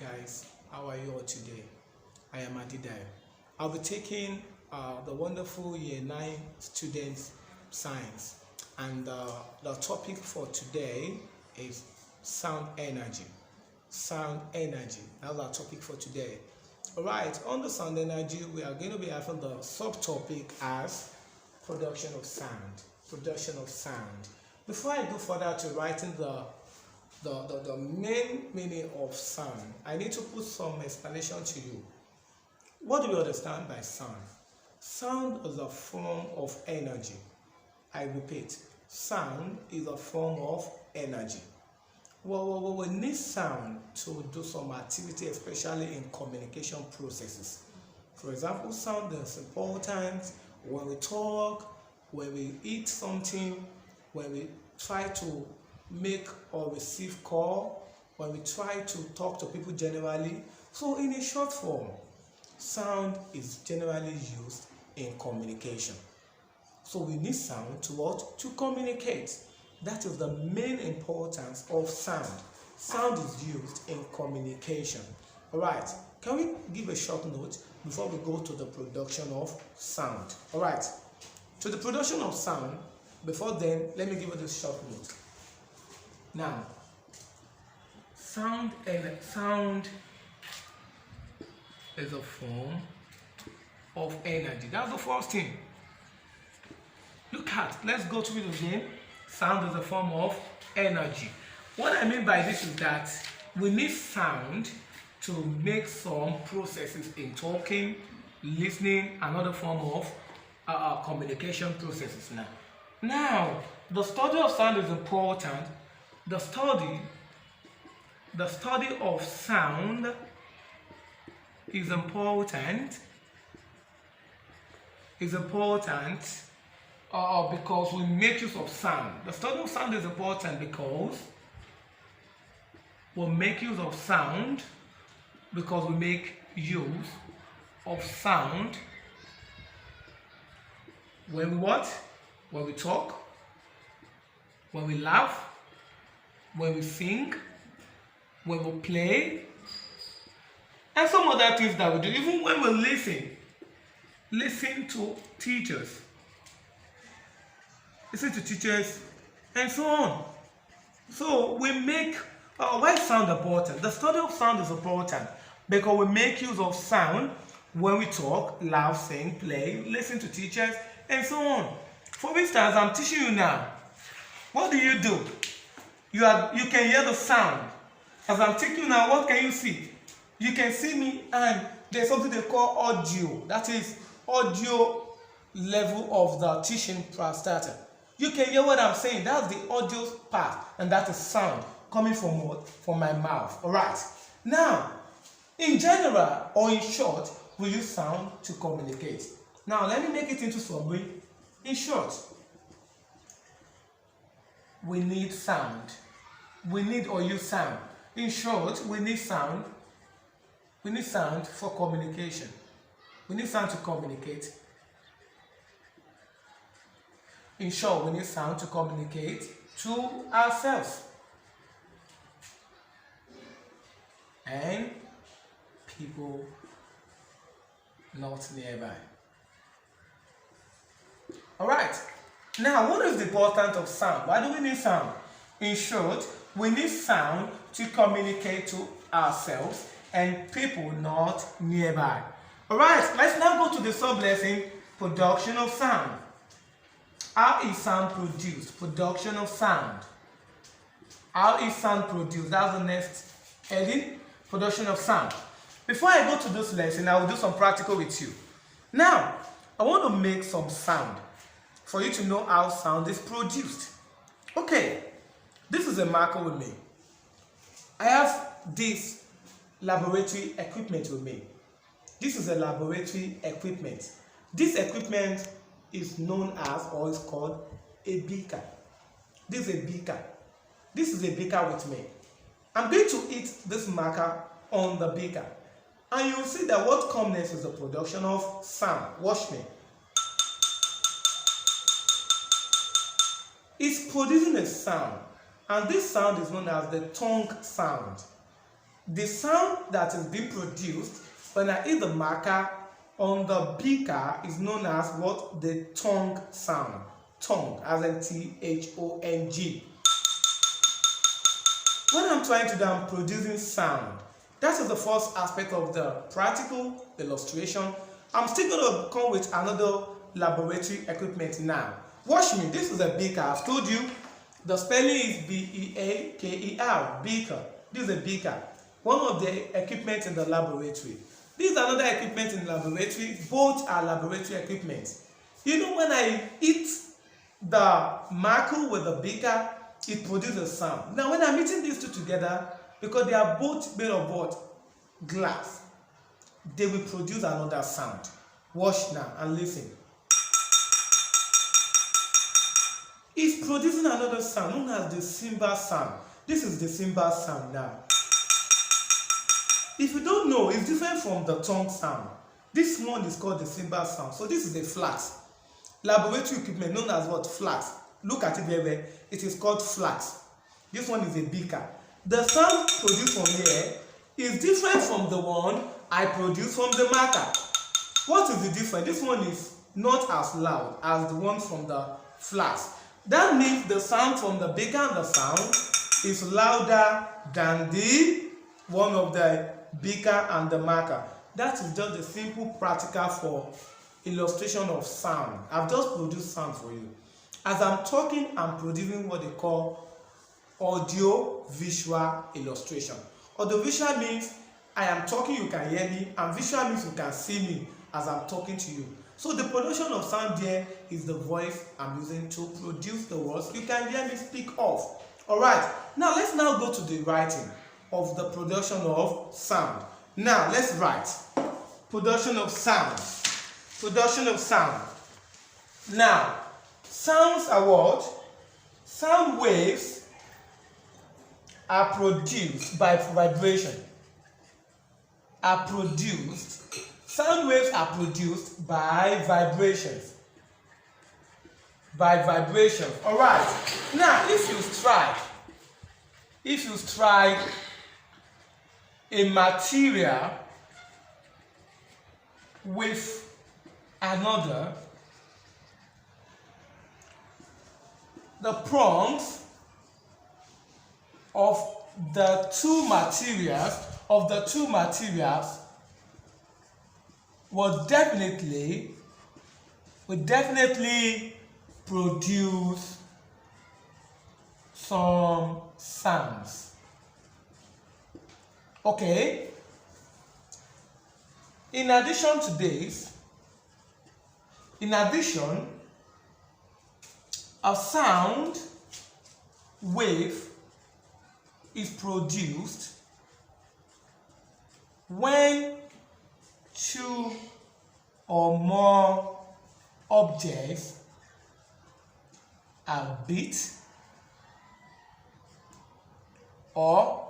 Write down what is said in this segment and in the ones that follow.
guys, how are you all today? I am Adidai. I'll be taking the wonderful Year 9 students science, and the topic for today is sound energy. Sound energy, that's our topic for today. Alright, on the sound energy, we are going to be having the subtopic as production of sound. Production of sound. Before I go further to writing the main meaning of sound, I need to put some explanation to you. What do you understand by sound? Sound is a form of energy. I repeat, sound is a form of energy. Well, we need sound to do some activity, especially in communication processes. For example, sound is important when we talk, when we eat something, when we try to make or receive call, when we try to talk to people generally. So in a short form, sound is generally used in communication. So we need sound to what? To communicate. That is the main importance of sound. Sound is used in communication. Alright, can we give a short note before we go to the production of sound? Alright, to the production of sound, before then, let me give you this short note. Now, sound is a form of energy. That's the first thing. Let's go to it again. Sound is a form of energy. What I mean by this is that we need sound to make some processes in talking, listening, and other form of communication processes. Now, the study of sound is important. The study of sound is important. Because we make use of sound. The study of sound is important because we make use of sound because we make use of sound when we what? When we talk, when we laugh, when we sing, when we play, and some other things that we do, even when we listen to teachers. And so on. So we make, why is sound important? The study of sound is important because we make use of sound when we talk, laugh, sing, play, listen to teachers, and so on. For instance, I'm teaching you now. What do? You can hear the sound. As I'm teaching you now, what can you see? You can see me, and there's something they call audio. That is audio level of the teaching starter. You can hear what I'm saying. That's the audio part, and that is sound coming from what? From my mouth. Alright. Now, in general or in short, we use sound to communicate. Now, let me make it into summary. In short, we need sound. We need or use sound. In short, we need sound. We need sound for communication. We need sound to communicate. In short, we need sound to communicate to ourselves and people not nearby. Alright, now what is the importance of sound? Why do we need sound? In short, we need sound to communicate to ourselves and people not nearby. Alright, let's now go to the sub-lesson, production of sound. How is sound produced? Production of sound. How is sound produced? That's the next heading. Production of sound. Before I go to this lesson, I will do some practical with you. Now, I want to make some sound for you to know how sound is produced. Okay, this is a marker with me. I have this laboratory equipment with me. This is a laboratory equipment. This equipment is known as, or is called, a beaker. This is a beaker. This is a beaker with me. I'm going to hit this marker on the beaker, and you will see that what comes next is the production of sound. Watch me. It's producing a sound, and this sound is known as the tongue sound. The sound that is being produced when I hit the marker on the beaker is known as what? The tongue sound. Tongue, as in T-H-O-N-G. When I'm trying to do, I'm producing sound. That is the first aspect of the practical illustration. I'm still going to come with another laboratory equipment now. Watch me, this is a beaker. I've told you the spelling is B-E-A-K-E-R, beaker. This is a beaker. One of the equipment in the laboratory. This is another equipment in the laboratory. Both are laboratory equipment. You know, when I hit the marker with the beaker, it produces sound. Now, when I'm hitting these two together, because they are both made of what? Glass. They will produce another sound. Watch now and listen. It's producing another sound known as the cymbal sound. This is the cymbal sound now. If you don't know, it's different from the tongue sound. This one is called the cymbal sound. So this is a flask. Laboratory equipment known as what? Flask. Look at it very well. It is called flask. This one is a beaker. The sound produced from here is different from the one I produced from the marker. What is the difference? This one is not as loud as the one from the flask. That means the sound from the beaker and the sound is louder than the one of the beaker and the marker. That is just a simple practical for illustration of sound. I've just produced sound for you. As I'm talking, I'm producing what they call audio visual illustration. Audio visual means I am talking, you can hear me, and visual means you can see me as I'm talking to you. So the production of sound there is the voice I'm using to produce the words you can hear me speak of. Alright, now let's now go to the writing of the production of sound. Now let's write production of sound. Production of sound. Now, sounds are what? Sound waves are produced by vibration. Sound waves are produced by vibrations. Alright. Now, if you strike a material with another, the prongs of the two materials will definitely produce some sounds. Okay. In addition, a sound wave is produced when two or more objects are beat or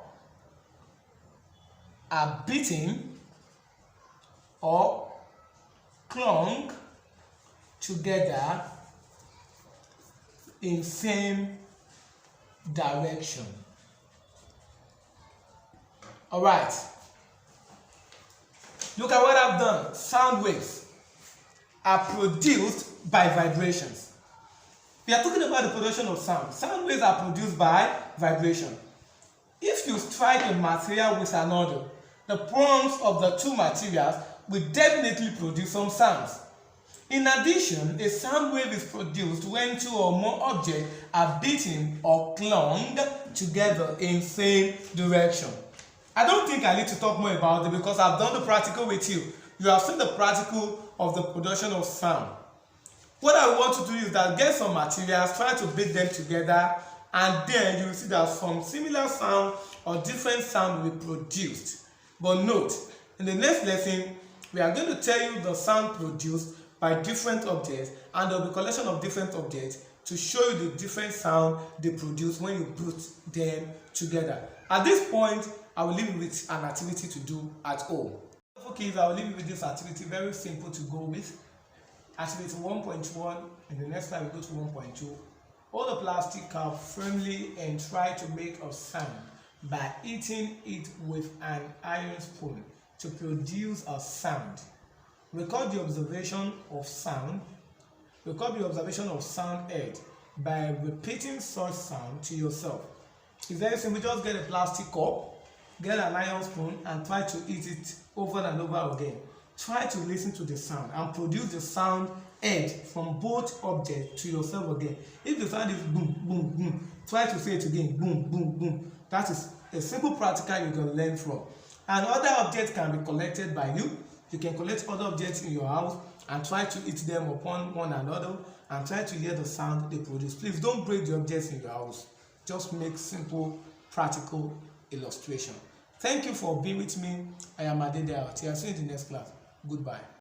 are beaten or clung together in same direction. All right. Look at what I've done. Sound waves are produced by vibrations. We are talking about the production of sound. Sound waves are produced by vibration. If you strike a material with another, the prongs of the two materials will definitely produce some sounds. In addition, a sound wave is produced when two or more objects are beaten or clung together in same direction. I don't think I need to talk more about it because I've done the practical with you. You have seen the practical of the production of sound. What I want to do is that get some materials, try to beat them together, and then you will see that some similar sound or different sound will be produced. But note, in the next lesson, we are going to tell you the sound produced by different objects, and there will be a collection of different objects to show you the different sound they produce when you put them together. At this point, I will leave you with an activity to do at home. For kids, I will leave you with this activity, very simple to go with. Activity 1.1, in the next slide we go to 1.2. Hold the plastic cup firmly and try to make a sound by hitting it with an iron spoon to produce a sound. Record the observation of sound. Record the observation of sound heard by repeating such sound to yourself. It's very simple. Just get a plastic cup, get an iron spoon, and try to hit it over and over again. Try to listen to the sound and produce the sound heard from both objects to yourself again. If the sound is boom, boom, boom, try to say it again, boom, boom, boom. That is a simple practical you can learn from. And other objects can be collected by you. You can collect other objects in your house and try to hit them upon one another and try to hear the sound they produce. Please don't break the objects in your house. Just make simple, practical illustration. Thank you for being with me. I am Adedeo. See you in the next class. Goodbye.